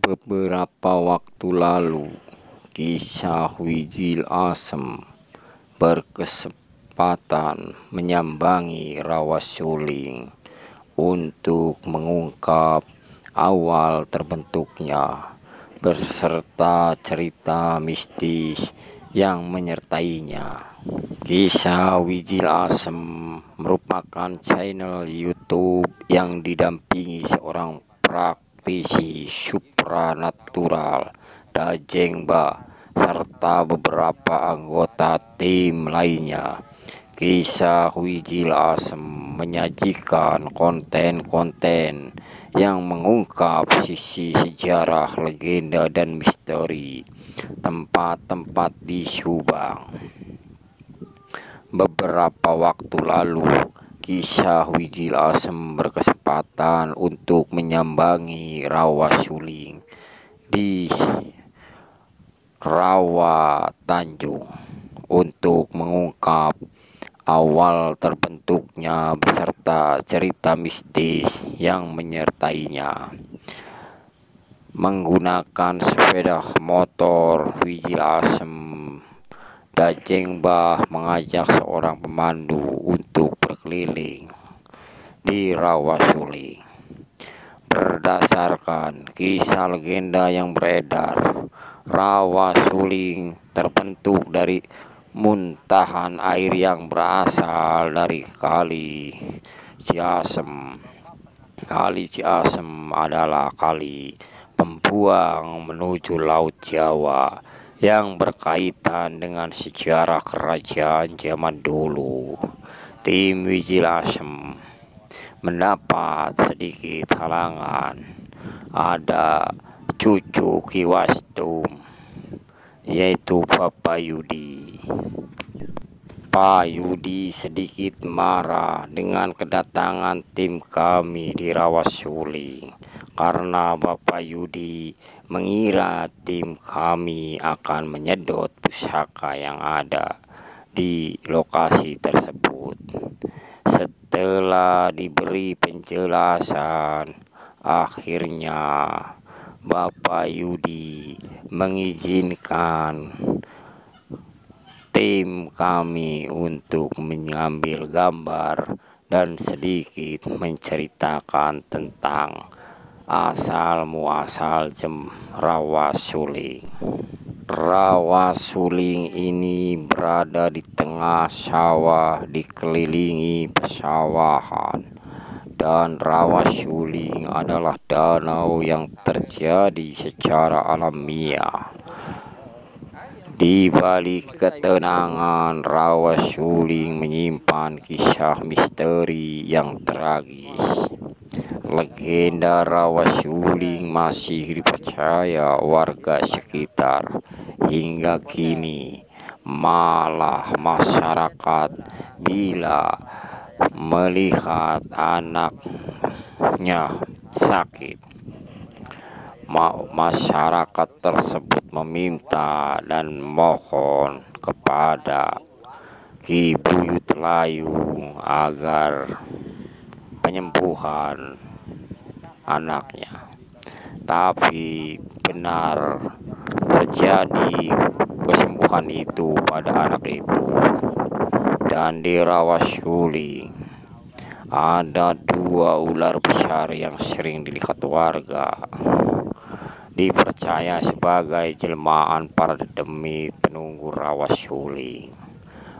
Beberapa waktu lalu, Kisah Wijil Asem berkesempatan menyambangi Rawa Suling untuk mengungkap awal terbentuknya beserta cerita mistis yang menyertainya. Kisah Wijil Asem merupakan channel YouTube yang didampingi seorang praktisi supranatural Dajengba serta beberapa anggota tim lainnya. Kisah Wijil Asem menyajikan konten-konten yang mengungkap sisi sejarah, legenda, dan misteri tempat-tempat di Subang. Beberapa waktu lalu, Kisah Wijil Asem berkesempatan untuk menyambangi Rawa Suling di Rawa Tanjung untuk mengungkap awal terbentuknya beserta cerita mistis yang menyertainya. Menggunakan sepeda motor, Wijil Asem Dajengba mengajak seorang pemandu untuk berkeliling di Rawa Suling. Berdasarkan kisah legenda yang beredar, Rawa Suling terbentuk dari muntahan air yang berasal dari Kali Ciasem. Kali Ciasem adalah kali pembuang menuju Laut Jawa yang berkaitan dengan sejarah kerajaan zaman dulu. Tim Wijil Asem mendapat sedikit halangan. Ada cucu Ki Wastum, yaitu Bapak Yudi. Pak Yudi sedikit marah dengan kedatangan tim kami di Rawa Suling karena Bapak Yudi mengira tim kami akan menyedot pusaka yang ada di lokasi tersebut. Setelah diberi penjelasan, akhirnya Bapak Yudi mengizinkan tim kami untuk mengambil gambar dan sedikit menceritakan tentang asal muasal Rawa Suling. Rawa Suling ini berada di tengah sawah dikelilingi pesawahan, dan Rawa Suling adalah danau yang terjadi secara alamiah. Di balik ketenangan, Rawa Suling menyimpan kisah misteri yang tragis. Legenda Rawa Suling masih dipercaya warga sekitar hingga kini. Malah masyarakat bila melihat anaknya sakit, masyarakat tersebut meminta dan mohon kepada Ki Buyut Layung agar penyembuhan anaknya. Tapi benar terjadi kesembuhan itu pada anak itu. Dan di Rawa Suling ada 2 ular besar yang sering dilihat warga. Dipercaya sebagai jelmaan para demi penunggu Rawa Suling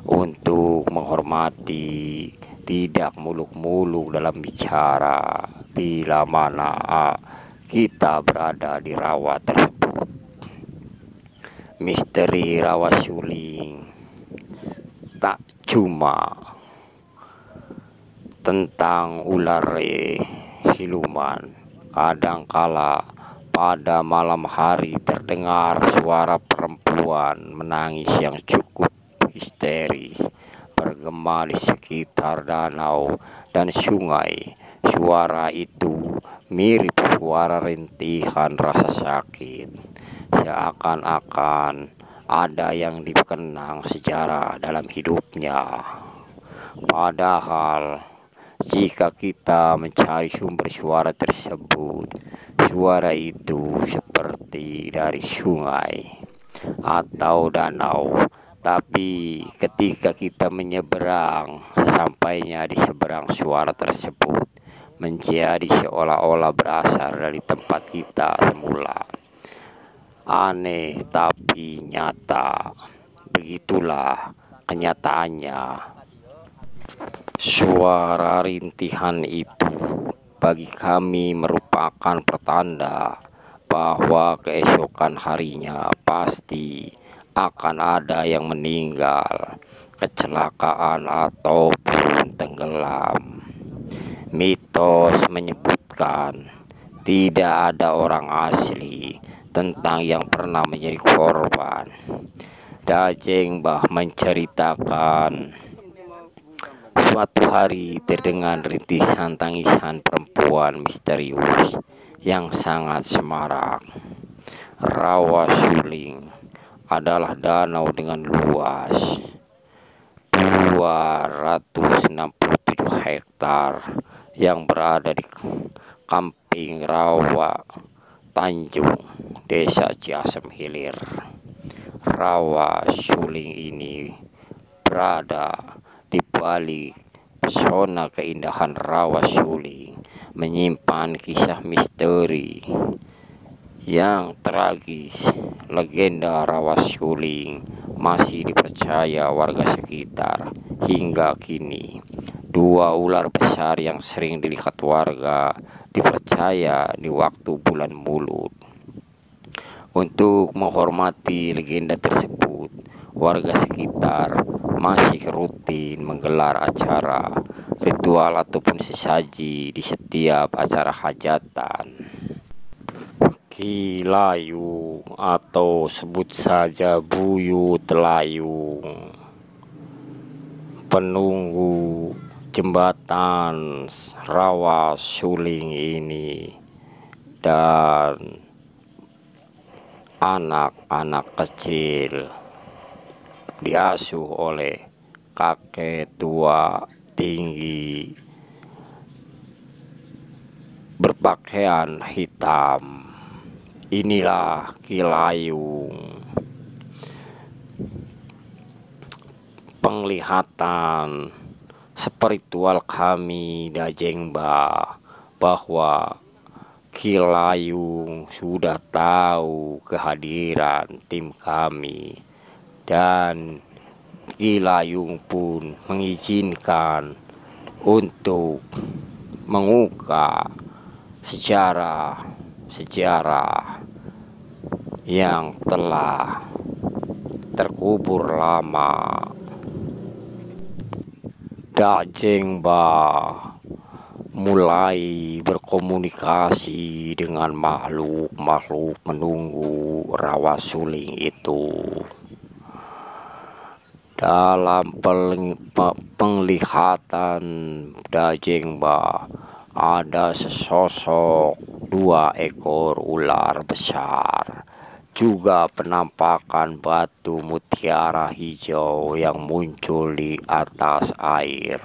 untuk menghormati, tidak muluk-muluk dalam bicara bila mana kita berada di rawa tersebut. Misteri Rawa Suling tak cuma tentang ular siluman. Kadangkala pada malam hari terdengar suara perempuan menangis yang cukup histeris bergema di sekitar danau dan sungai. Suara itu mirip suara rintihan rasa sakit, seakan-akan ada yang dikenang sejarah dalam hidupnya. Padahal jika kita mencari sumber suara tersebut, suara itu seperti dari sungai atau danau. Tapi ketika kita menyeberang, sesampainya di seberang suara tersebut menjadi seolah-olah berasal dari tempat kita semula. Aneh tapi nyata, begitulah kenyataannya. Suara rintihan itu bagi kami merupakan pertanda bahwa keesokan harinya pasti akan ada yang meninggal, kecelakaan ataupun tenggelam. Mitos menyebutkan tidak ada orang asli tentang yang pernah menjadi korban. Dajeng Mbah menceritakan suatu hari terdengar rintisan tangisan perempuan misterius yang sangat semarak. Rawa Suling adalah danau dengan luas 267 hektar yang berada di Kamping Rawa Tanjung, Desa Ciasem Hilir. Rawa Suling ini berada di balik pesona keindahan Rawa Suling, menyimpan kisah misteri yang tragis. Legenda Rawa Suling masih dipercaya warga sekitar hingga kini. Dua ular besar yang sering dilihat warga dipercaya di waktu bulan Mulut. Untuk menghormati legenda tersebut, warga sekitar masih rutin menggelar acara ritual ataupun sesaji di setiap acara hajatan. Ki Layung atau sebut saja Buyut Layung, penunggu jembatan Rawa Suling ini, dan anak-anak kecil diasuh oleh kakek tua tinggi berpakaian hitam. Inilah Ki Layung. Penglihatan spiritual kami Dajeng Mbah bahwa Ki Layung sudah tahu kehadiran tim kami, dan Ki Layung pun mengizinkan untuk mengukar sejarah yang telah terkubur lama. Dajeng Mbah mulai berkomunikasi dengan makhluk menunggu Rawa Suling itu. Dalam penglihatan Dajeng Mbah ada sesosok 2 ekor ular besar, juga penampakan batu mutiara hijau yang muncul di atas air.